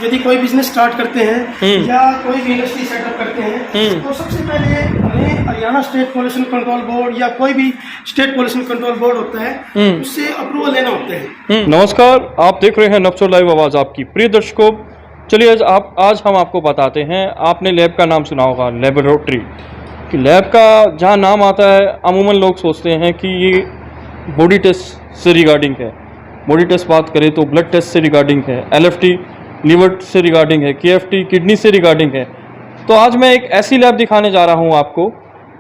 यदि कोई business start करते हैं या कोई भी इंडस्ट्री सेटअप करते हैं तो सबसे पहले हमें Haryana state pollution control board या कोई भी स्टेट पोल्यूशन कंट्रोल बोर्ड होता है उससे अप्रूवल लेना होता है। नमस्कार, आप देख रहे हैं नफ्सो लाइव आवाज़ आपकी। प्रिय दर्शकों, चलिए आज हम आपको बताते हैं, आपने लैब का नाम सुना होगा, लेबोरेटरी। कि लैब का जहाँ नाम आता है अमूमन लोग सोचते हैं कि ये बॉडी टेस्ट से रिगार्डिंग है। बॉडी टेस्ट बात करें तो ब्लड टेस्ट से रिगार्डिंग है, LFT लीवर से रिगार्डिंग है, KFT किडनी से रिगार्डिंग है। तो आज मैं एक ऐसी लैब दिखाने जा रहा हूँ आपको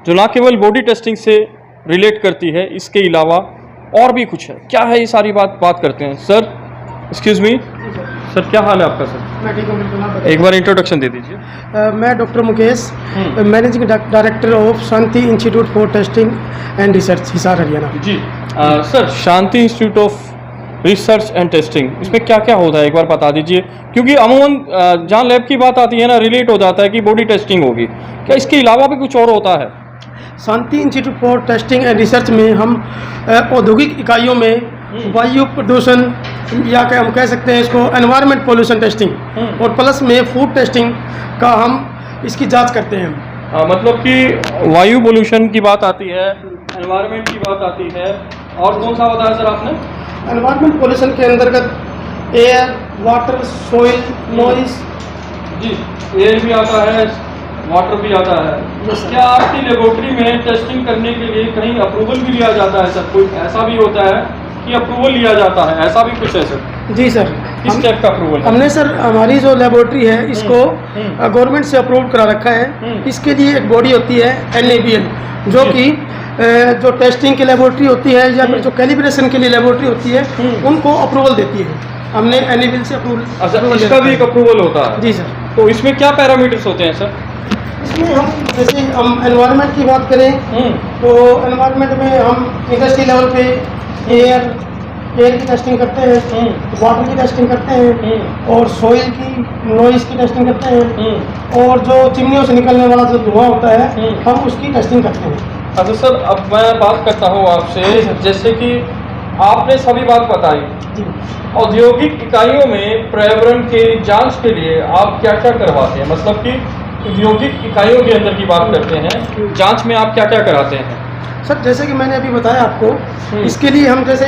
जो ना केवल बॉडी टेस्टिंग से रिलेट करती है, इसके अलावा और भी कुछ है। क्या है ये सारी बात करते हैं। सर एक्सक्यूज़ मी सर, क्या हाल है आपका? सर मैं ठीक हूँ, बिल्कुल। एक बार इंट्रोडक्शन दे दीजिए। मैं doctor Mukesh, managing director of Shanti institute for testing and research, Hisar, Haryana. Ji sir, Shanti institute of research and testing, इसमें क्या क्या होता है एक बार बता दीजिए, क्योंकि अमूमन जहाँ लैब की बात आती है ना, रिलेट हो जाता है कि बॉडी टेस्टिंग होगी। क्या इसके अलावा भी कुछ और होता है? Shanti institute for testing and research में हम औद्योगिक इकाइयों में वायु प्रदूषण या हम कह सकते हैं इसको एनवायरनमेंट पोल्यूशन टेस्टिंग और प्लस में फूड टेस्टिंग का हम इसकी जांच करते हैं। मतलब कि वायु पोल्यूशन की बात आती है, एनवायरनमेंट की बात आती है, और कौन सा बताया सर आपने? एनवायरनमेंट पोल्यूशन के अंतर्गत एयर, वाटर, सॉइल, नॉइज। जी, एयर भी आता है, वाटर भी आता है। क्या आपकी लेबोरेटरी में टेस्टिंग करने के लिए कहीं अप्रूवल भी लिया जाता है सर? कोई ऐसा भी होता है कि अप्रूवल लिया जाता है, ऐसा भी कुछ है सर? जी सर। किस टाइप का अप्रूवल? हमने सर हमारी जो लेबोरेटरी है इसको गवर्नमेंट से अप्रूव करा रखा है। इसके लिए एक बॉडी होती है NABL, जो कि जो टेस्टिंग की लेबोरेटरी होती है या फिर जो कैलिब्रेशन के लिए लेबोरेटरी होती है उनको अप्रूवल देती है। हमने NABL से अप्रूवल। अच्छा, इसका भी एक अप्रूवल होता है? जी सर। तो इसमें क्या पैरामीटर्स होते हैं सर? इसमें हम जैसे हम एनवायरनमेंट की बात करें तो एनवायरनमेंट में हम इंडस्ट्री लेवल पे एयर की टेस्टिंग करते हैं, वाटर की टेस्टिंग करते हैं और सॉइल की, नॉइज की टेस्टिंग करते हैं और जो चिमनियों से निकलने वाला जो धुआं होता है हम उसकी टेस्टिंग करते हैं। अच्छा सर, अब मैं बात करता हूँ आपसे, जैसे कि आपने सभी बात बताई, औद्योगिक इकाइयों में पर्यावरण के जांच के लिए आप क्या क्या करवाते हैं? मतलब कि औद्योगिक इकाइयों के अंदर की बात करते हैं, जांच में आप क्या क्या कराते हैं? सर जैसे कि मैंने अभी बताया आपको, इसके लिए हम जैसे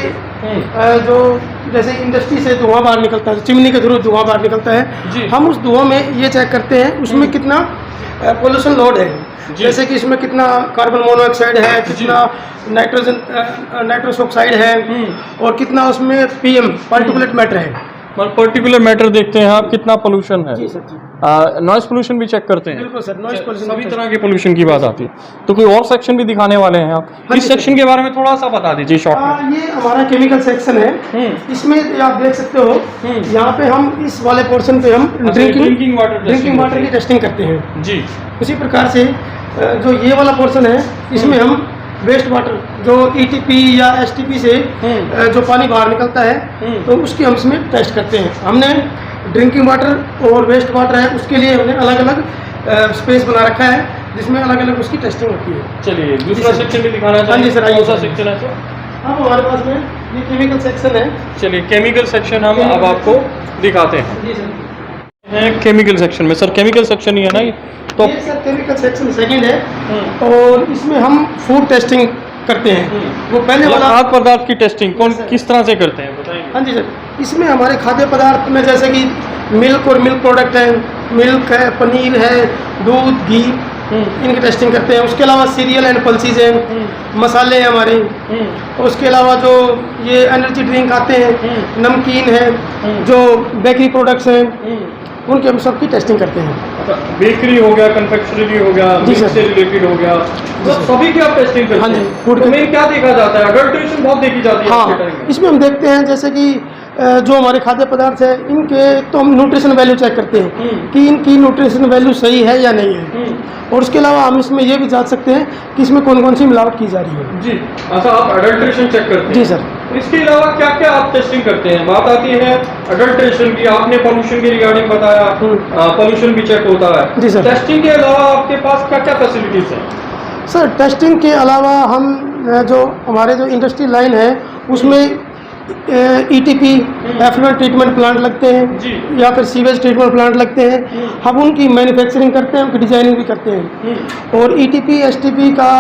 इंडस्ट्री से धुआं बाहर निकलता है, चिमनी के थ्रू धुआं बाहर निकलता है, हम उस धुआं में ये चेक करते हैं उसमें कितना पोल्यूशन लोड है। जैसे कि इसमें कितना कार्बन मोनोऑक्साइड है, कितना नाइट्रस ऑक्साइड है और कितना उसमें PM पार्टिकुलेट मैटर है। पर्टिकुलर मैटर देखते हैं आप, कितना पोल्यूशन है। जी सर जी। नॉइज पोल्यूशन भी चेक करते हैं? बिल्कुल सर, नॉइज पोल्यूशन सभी तरह के पोल्यूशन की बात आती है। तो कोई और सेक्शन भी दिखाने वाले हैं आप? इस सेक्शन के बारे में थोड़ा सा बता दीजिए शॉर्ट में। ये हमारा केमिकल सेक्शन है। इसमें आप देख सकते हो, यहाँ पे हम इस वाले पोर्शन पे हम ड्रिंकिंग वाटर की टेस्टिंग करते हैं। जी। उसी प्रकार से जो ये वाला पोर्शन है इसमें हम वेस्ट वाटर जो ETP या STP से जो पानी बाहर निकलता है तो उसकी हम इसमें टेस्ट करते हैं। हमने ड्रिंकिंग वाटर और वेस्ट वाटर है उसके लिए हमने अलग अलग स्पेस बना रखा है जिसमें अलग अलग उसकी टेस्टिंग होती है। चलिए दूसरा सेक्शन भी दिखाना चाहिए। हाँ जी सर, आइए। कौन सा सेक्शन है सर? अब हमारे पास में ये केमिकल सेक्शन है। चलिए केमिकल सेक्शन हम अब आपको दिखाते हैं। जी सर। केमिकल सेक्शन में सर, केमिकल सेक्शन ही है ना ये? तो ये सर केमिकल सेक्शन सेकंड है और इसमें हम फूड टेस्टिंग करते हैं। वो पहले वाला खाद्य पदार्थ की टेस्टिंग किस तरह से करते हैं बताइए? हाँ जी सर, इसमें हमारे खाद्य पदार्थ में जैसे कि मिल्क और मिल्क प्रोडक्ट है, मिल्क है, पनीर है, दूध, घी, इनकी टेस्टिंग करते हैं। उसके अलावा सीरियल एंड पल्सीज हैं, मसाले हैं हमारे, और उसके अलावा जो ये एनर्जी ड्रिंक आते हैं, नमकीन है, जो बेकरी प्रोडक्ट्स हैं उनके हम सबकी टेस्टिंग करते हैं। बेकरी हो गया, कन्फेक्शनरी हो गया, मिल्क से रिलेटेड हो गया, तो सभी की आप टेस्टिंग करते हैं? हाँ जी। फूड में क्या देखा जाता है? अडल्ट्रेशन बहुत देखी जाती है। हाँ, इसमें हम देखते हैं जैसे कि जो हमारे खाद्य पदार्थ है इनके तो हम न्यूट्रिशन वैल्यू चेक करते हैं कि इनकी न्यूट्रिशन वैल्यू सही है या नहीं है, और उसके अलावा हम इसमें ये भी जांच सकते हैं कि इसमें कौन कौन सी मिलावट की जा रही है। जी। अच्छा, आप अडल्ट्रेशन चेक करते हैं? जी सर। इसके अलावा क्या क्या आप टेस्टिंग करते हैं? बात आती है अडल्ट्रेशन की, आपने पोल्यूशन की रिगार्डिंग बताया, पोल्यूशन भी चेक होता है। जी सर। टेस्टिंग के अलावा आपके पास क्या क्या फैसिलिटीज हैं? सर टेस्टिंग के अलावा हम जो हमारे जो इंडस्ट्री लाइन है उसमें ETP एफ्लुएंट ट्रीटमेंट प्लांट लगते हैं जी। या फिर सीवेज ट्रीटमेंट प्लांट लगते हैं। हम उनकी मैन्युफैक्चरिंग करते हैं, उनकी डिजाइनिंग भी करते हैं। और ETP STP का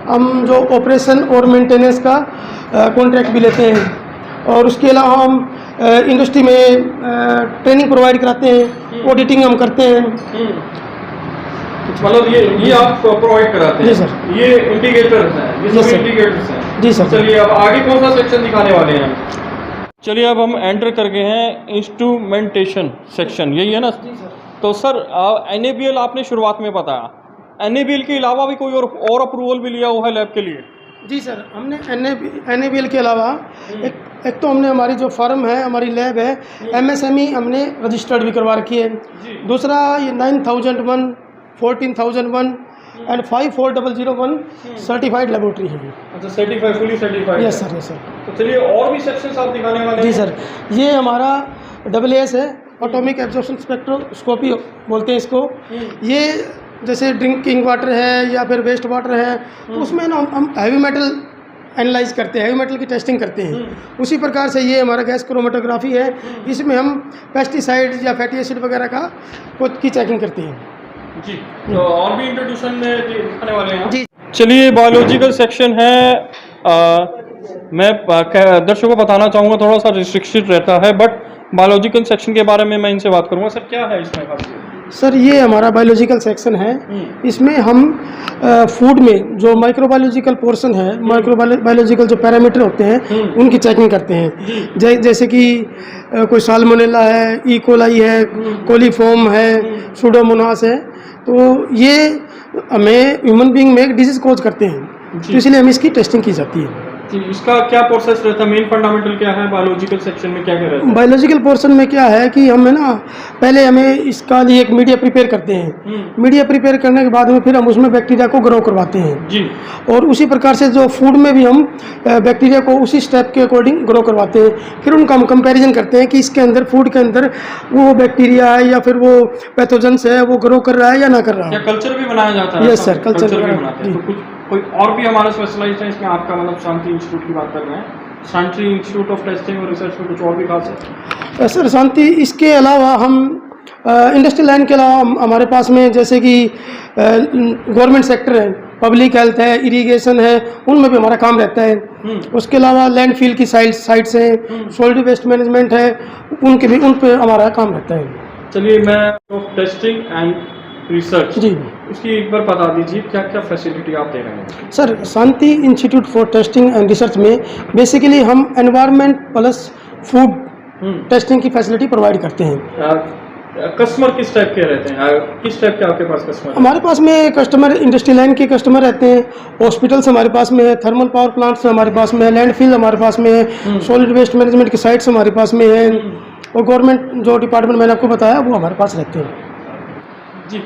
हम जो ऑपरेशन और मेंटेनेंस का कॉन्ट्रैक्ट भी लेते हैं। और उसके अलावा हम इंडस्ट्री में ट्रेनिंग प्रोवाइड कराते हैं, ऑडिटिंग हम करते हैं। मतलब ये आप प्रोवाइड कराते हैं? जी सर। ये इंटीग्रेटर्स हैं, ये जी सभी सर। इंटीग्रेटर्स हैं। जी सर। चलिए अब आगे कौन सा सेक्शन दिखाने वाले हैं? चलिए अब हम एंटर कर गए हैं इंस्ट्रूमेंटेशन सेक्शन, यही है ना? तो सर NABL आपने शुरुआत में बताया, NABL के अलावा भी कोई और अप्रूवल भी लिया हुआ है लैब के लिए? जी सर, हमने NABL के अलावा एक तो हमने हमारी जो फर्म है, हमारी लैब है, MSME हमने रजिस्टर्ड भी करवा रखी है। दूसरा ये 9001, 14001 एंड 54001 सर्टिफाइड लेबोरेटरी है। अच्छा, certified, fully certified? Yes sir, yes sir. तो चलिए और भी सेक्शंस आप दिखाने वाले हैं? जी सर, ये हमारा AAS है, एटॉमिक एब्जॉर्प्शन स्पेक्ट्रोस्कोपी बोलते हैं इसको। ये जैसे ड्रिंकिंग वाटर है या फिर वेस्ट वाटर है, तो उसमें ना हम हैवी मेटल एनालाइज करते हैं, हैवी मेटल की टेस्टिंग करते हैं। उसी प्रकार से ये हमारा गैस क्रोमेटोग्राफी है, इसमें हम पेस्टिसाइड या फैटी एसिड वगैरह का की चेकिंग करते हैं। जी, तो और भी इंट्रोड्यूशन में दिखाने वाले हैं जी। चलिए बायोलॉजिकल सेक्शन है। मैं दर्शकों को बताना चाहूँगा, थोड़ा सा रिस्ट्रिक्टेड रहता है, बट बायोलॉजिकल सेक्शन के बारे में मैं इनसे बात करूँगा। सर क्या है इसमें खासियत? सर ये हमारा बायोलॉजिकल सेक्शन है, इसमें हम फूड में जो माइक्रोबायोलॉजिकल पोर्शन है, माइक्रोबायोलॉजिकल जो पैरामीटर होते हैं उनकी चेकिंग करते हैं। जैसे कि कोई साल्मोनेला है, ई कोलाई है, कोलीफॉर्म है, सुडोमोनास है, तो ये हमें ह्यूमन बीइंग में एक डिजीज कॉज करते हैं, तो इसलिए हम इसकी टेस्टिंग की जाती है। इसका क्या प्रोसेस रहता है? मेन फंडामेंटल क्या है बायोलॉजिकल सेक्शन में, क्या क्या रहता है? बायोलॉजिकल पोर्शन में क्या है कि हमें ना पहले हमें इसका लिए एक मीडिया प्रिपेयर करते हैं। मीडिया प्रिपेयर करने के बाद में फिर हम उसमें बैक्टीरिया को ग्रो करवाते हैं जी। और उसी प्रकार से जो फूड में भी हम बैक्टीरिया को उसी स्टेप के अकॉर्डिंग ग्रो करवाते हैं। फिर उनका हम कंपैरिजन करते हैं कि इसके अंदर फूड के अंदर वो बैक्टीरिया है या फिर वो पैथोजेंस है, वो ग्रो कर रहा है या ना कर रहा है। कल्चर भी बनाया जाता है? यस सर, कल्चर भी बनाते हैं। तो कुछ कोई और भी हमारा स्पेशलाइज्ड है इसमें? आपका मतलब शांति इंस्टीट्यूट की बात कर रहे हैं, शांति इंस्टीट्यूट ऑफ टेस्टिंग और रिसर्च में कुछ और भी खास है? सर शांति, इसके अलावा हम इंडस्ट्रियल लाइन के अलावा हमारे पास में जैसे कि गवर्नमेंट सेक्टर है, पब्लिक हेल्थ है, इरिगेशन है, उनमें भी हमारा काम रहता है। उसके अलावा लैंडफिल की साइट्स हैं, सॉलिड वेस्ट मैनेजमेंट है, उन पे हमारा काम रहता है। चलिए, मैं टेस्टिंग एंड रिसर्च जी, उसकी एक बार बता दीजिए, क्या क्या फैसिलिटी आप दे रहे हैं? Sir Shanti institute for testing and research में बेसिकली हम एनवायरनमेंट प्लस फूड टेस्टिंग की फैसिलिटी प्रोवाइड करते हैं। कस्टमर किस टाइप के रहते हैं? किस टाइप के आपके पास कस्टमर? हमारे पास में कस्टमर इंडस्ट्री लाइन के कस्टमर रहते हैं, हॉस्पिटल्स हमारे पास में है, थर्मल पावर प्लांट्स हमारे पास में है, लैंडफिल हमारे पास में है, सॉलिड वेस्ट मैनेजमेंट की साइट्स हमारे पास में है, और गवर्नमेंट जो डिपार्टमेंट मैंने आपको बताया वो हमारे पास रहते हैं। जी।